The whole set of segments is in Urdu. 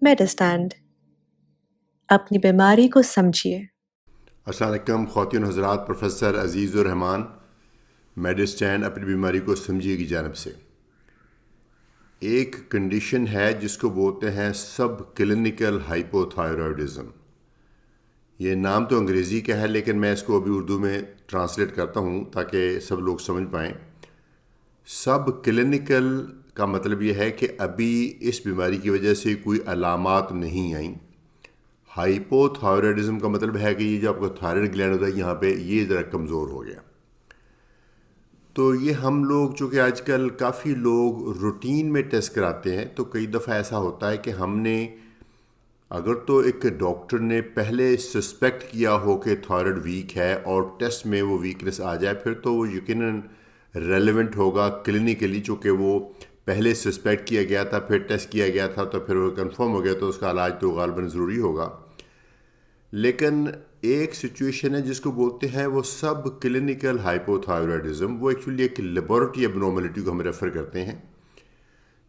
میڈسٹینڈ اپنی بیماری کو سمجھیے۔ السلام علیکم خواتین و حضرات، پروفیسر عزیز الرحمان میڈسٹینڈ اپنی بیماری کو سمجھیے کی جانب سے۔ ایک کنڈیشن ہے جس کو بولتے ہیں سب کلینکل ہائپوتھائرائڈزم۔ یہ نام تو انگریزی کا ہے لیکن میں اس کو ابھی اردو میں ٹرانسلیٹ کرتا ہوں تاکہ سب لوگ سمجھ پائیں۔ سب کلینکل کا مطلب یہ ہے کہ ابھی اس بیماری کی وجہ سے کوئی علامات نہیں آئیں۔ ہائپو تھائرائڈزم کا مطلب ہے کہ یہ جو آپ کا تھائرائڈ گلینڈ ہوتا ہے یہاں پہ یہ ذرا کمزور ہو گیا۔ تو یہ ہم لوگ چونکہ آج کل کافی لوگ روٹین میں ٹیسٹ کراتے ہیں، تو کئی دفعہ ایسا ہوتا ہے کہ ہم نے اگر تو ایک ڈاکٹر نے پہلے سسپیکٹ کیا ہو کہ تھائرائڈ ویک ہے اور ٹیسٹ میں وہ ویکنس آ جائے، پھر تو وہ یقیناً ریلیونٹ ہوگا کلینکلی، چونکہ وہ پہلے سسپیکٹ کیا گیا تھا، پھر ٹیسٹ کیا گیا تھا، تو پھر وہ کنفرم ہو گیا، تو اس کا علاج تو غالباً ضروری ہوگا۔ لیکن ایک سچویشن ہے جس کو بولتے ہیں وہ سب کلینکل ہائپوتھائرائڈزم، وہ ایکچولی ایک لیبورٹری ابنارملٹی کو ہم ریفر کرتے ہیں۔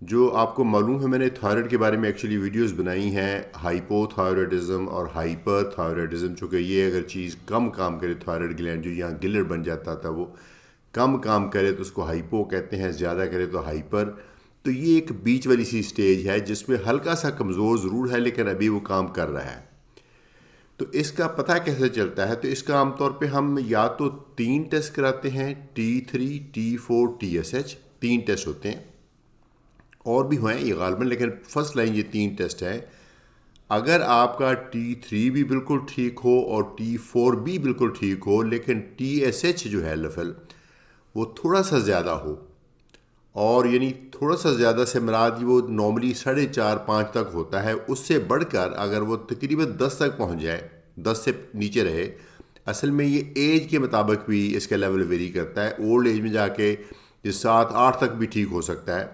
جو آپ کو معلوم ہے، میں نے تھائرائڈ کے بارے میں ایکچولی ویڈیوز بنائی ہیں، ہائپوتھائرائڈزم اور ہائپر تھائرائڈزم، چونکہ یہ اگر چیز کم کام کرے، تھائرائڈ گلینڈ جو یہاں گلر بن جاتا تھا وہ کم کام کرے تو اس کو ہائپو کہتے ہیں، زیادہ کرے تو ہائپر۔ تو یہ ایک بیچ والی سی سٹیج ہے جس میں ہلکا سا کمزور ضرور ہے لیکن ابھی وہ کام کر رہا ہے۔ تو اس کا پتہ کیسے چلتا ہے؟ تو اس کا عام طور پہ ہم یا تو 3 ٹیسٹ کراتے ہیں، T3 T4 TSH، 3 ٹیسٹ ہوتے ہیں، اور بھی ہیں یہ غالباً، لیکن فرسٹ لائن یہ 3 ٹیسٹ ہیں۔ اگر آپ کا T3 بھی بالکل ٹھیک ہو اور T4 بھی بالکل ٹھیک ہو لیکن TSH جو ہے لیول وہ تھوڑا سا زیادہ ہو، اور یعنی تھوڑا سا زیادہ سے مراد وہ نارملی 4.5-5 تک ہوتا ہے، اس سے بڑھ کر اگر وہ تقریباً 10 تک پہنچ جائے، 10 سے نیچے رہے، اصل میں یہ ایج کے مطابق بھی اس کا لیول ویری کرتا ہے، اولڈ ایج میں جا کے یہ 7-8 تک بھی ٹھیک ہو سکتا ہے۔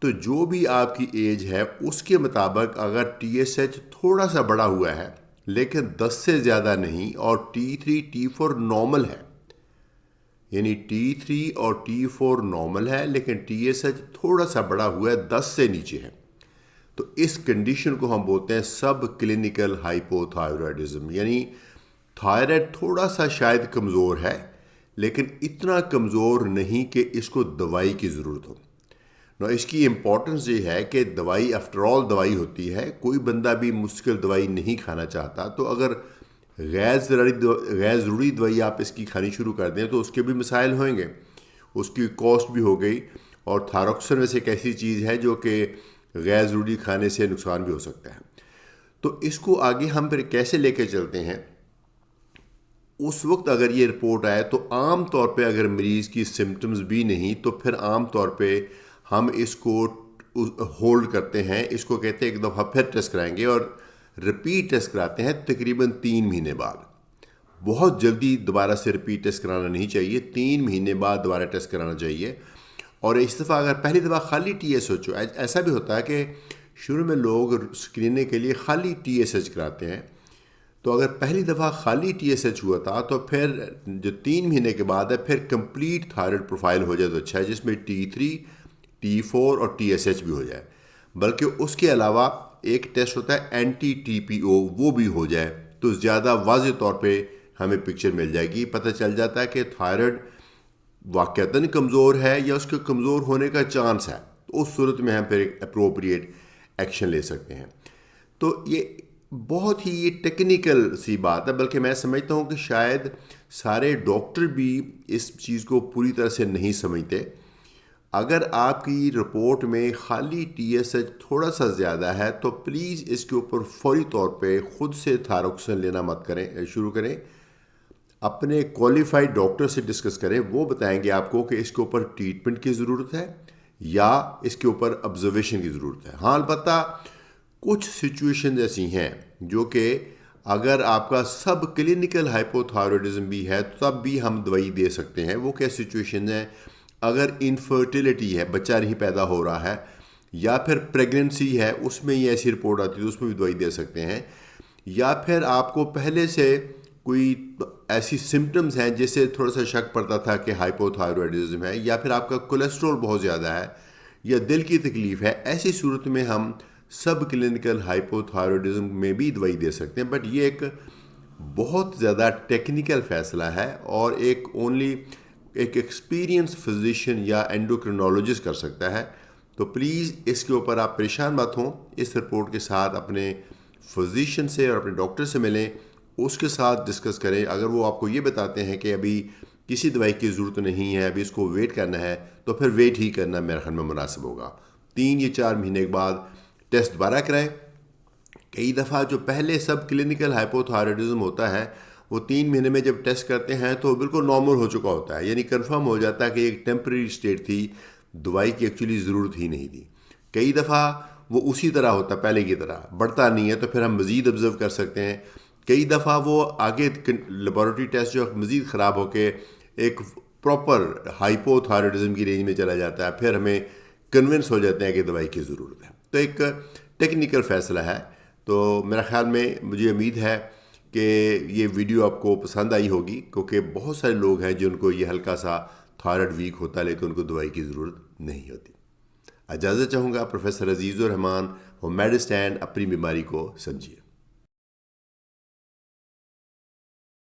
تو جو بھی آپ کی ایج ہے اس کے مطابق اگر TSH تھوڑا سا بڑا ہوا ہے لیکن 10 سے زیادہ نہیں، اور T3 T4 نارمل ہے، یعنی T3 اور T4 نارمل ہے لیکن TSH تھوڑا سا بڑا ہوا ہے، 10 سے نیچے ہے، تو اس کنڈیشن کو ہم بولتے ہیں سب کلینکل ہائپوتھائرائڈزم۔ یعنی تھائرائڈ تھوڑا سا شاید کمزور ہے لیکن اتنا کمزور نہیں کہ اس کو دوائی کی ضرورت ہو۔ اس کی امپورٹنس یہ ہے کہ دوائی آفٹر آل دوائی ہوتی ہے، کوئی بندہ بھی مشکل دوائی نہیں کھانا چاہتا، تو اگر غیر ضروری دوائی آپ اس کی کھانی شروع کر دیں تو اس کے بھی مسائل ہوئیں گے، اس کی کاسٹ بھی ہو گئی، اور تھائروکسن ویسے ایک ایسی چیز ہے جو کہ غیر ضروری کھانے سے نقصان بھی ہو سکتا ہے۔ تو اس کو آگے ہم پھر کیسے لے کے چلتے ہیں؟ اس وقت اگر یہ رپورٹ آئے تو عام طور پہ اگر مریض کی سمٹمز بھی نہیں تو پھر عام طور پہ ہم اس کو ہولڈ کرتے ہیں، اس کو کہتے ہیں ایک دفعہ پھر ٹیسٹ کرائیں گے، اور رپیٹ ٹیسٹ کراتے ہیں تقریباً 3 مہینے بعد۔ بہت جلدی دوبارہ سے رپیٹ ٹیسٹ کرانا نہیں چاہیے، 3 مہینے بعد دوبارہ ٹیسٹ کرانا چاہیے۔ اور اس دفعہ اگر پہلی دفعہ خالی TSH ہو، ایسا بھی ہوتا ہے کہ شروع میں لوگ اسکریننگ کے لیے خالی TSH کراتے ہیں، تو اگر پہلی دفعہ خالی TSH ہوا تھا تو پھر جو 3 مہینے کے بعد ہے پھر کمپلیٹ تھائرائڈ پروفائل ہو جائے تو اچھا ہے، جس میں T3 T4 اور TSH بھی ہو جائے، بلکہ اس کے علاوہ ایک ٹیسٹ ہوتا ہے اینٹی TPO، وہ بھی ہو جائے تو زیادہ واضح طور پہ ہمیں پکچر مل جائے گی، پتہ چل جاتا ہے کہ تھائرائڈ واقعتاً کمزور ہے یا اس کے کمزور ہونے کا چانس ہے، تو اس صورت میں ہم پھر اپروپریٹ ایکشن لے سکتے ہیں۔ تو یہ بہت ہی ٹیکنیکل سی بات ہے، بلکہ میں سمجھتا ہوں کہ شاید سارے ڈاکٹر بھی اس چیز کو پوری طرح سے نہیں سمجھتے۔ اگر آپ کی رپورٹ میں خالی TSH تھوڑا سا زیادہ ہے تو پلیز اس کے اوپر فوری طور پہ خود سے تھائروکسن لینا مت کریں، شروع کریں، اپنے کوالیفائڈ ڈاکٹر سے ڈسکس کریں، وہ بتائیں گے آپ کو کہ اس کے اوپر ٹریٹمنٹ کی ضرورت ہے یا اس کے اوپر آبزرویشن کی ضرورت ہے۔ ہاں البتہ کچھ سچویشنز ایسی ہیں جو کہ اگر آپ کا سب کلینکل ہائپوتھائرائڈزم بھی ہے تب بھی ہم دوائی دے سکتے ہیں۔ وہ کیا سچویشنز ہیں؟ اگر انفرٹیلیٹی ہے، بچہ نہیں پیدا ہو رہا ہے، یا پھر پریگننسی ہے، اس میں یہ ایسی رپورٹ آتی ہے، اس میں بھی دوائی دے سکتے ہیں، یا پھر آپ کو پہلے سے کوئی ایسی سمٹمز ہیں جس سے تھوڑا سا شک پڑتا تھا کہ ہائپوتھائرائڈزم ہے، یا پھر آپ کا کولیسٹرول بہت زیادہ ہے یا دل کی تکلیف ہے، ایسی صورت میں ہم سب کلینکل ہائپوتھائرائڈزم میں بھی دوائی دے سکتے ہیں، بٹ یہ ایک بہت زیادہ ٹیکنیکل فیصلہ ہے اور ایک ایکسپیرینس فزیشین یا اینڈوکرینولوجسٹ کر سکتا ہے. تو پلیز اس کے اوپر آپ پریشان مت ہوں. اس رپورٹ کے ساتھ اپنے فزیشین سے اور اپنے ڈاکٹر سے ملیں، اس کے ساتھ ڈسکس کریں. اگر وہ آپ کو یہ بتاتے ہیں کہ ابھی کسی دوائی کی ضرورت نہیں ہے، ابھی اس کو ویٹ کرنا ہے، تو پھر ویٹ ہی کرنا میرے خیال میں مناسب ہوگا. 3 یا 4 مہینے کے بعد ٹیسٹ دوبارہ کرائیں. کئی دفعہ جو پہلے سب کلینکل ہائپوتھائرائڈزم ہوتا ہے وہ 3 مہینے میں جب ٹیسٹ کرتے ہیں تو بالکل نارمل ہو چکا ہوتا ہے، یعنی کنفرم ہو جاتا ہے کہ ایک ٹیمپریری اسٹیٹ تھی، دوائی کی ایکچولی ضرورت ہی نہیں تھی. کئی دفعہ وہ اسی طرح ہوتا ہے، پہلے کی طرح بڑھتا نہیں ہے، تو پھر ہم مزید آبزرو کر سکتے ہیں. کئی دفعہ وہ آگے لیبارٹری ٹیسٹ جو مزید خراب ہو کے ایک پراپر ہائپوتھائرائڈزم کی رینج میں چلا جاتا ہے، پھر ہمیں کنونس ہو جاتے ہیں کہ دوائی کی ضرورت ہے. تو ایک ٹیکنیکل فیصلہ ہے. تو میرا خیال میں مجھے امید ہے کہ یہ ویڈیو آپ کو پسند آئی ہوگی، کیونکہ بہت سارے لوگ ہیں جن کو یہ ہلکا سا تھائرائڈ ویک ہوتا ہے لیکن ان کو دوائی کی ضرورت نہیں ہوتی. اجازت چاہوں گا. پروفیسر عزیز الرحمان، وہ میڈ اسٹینڈ، اپنی بیماری کو سمجھیے.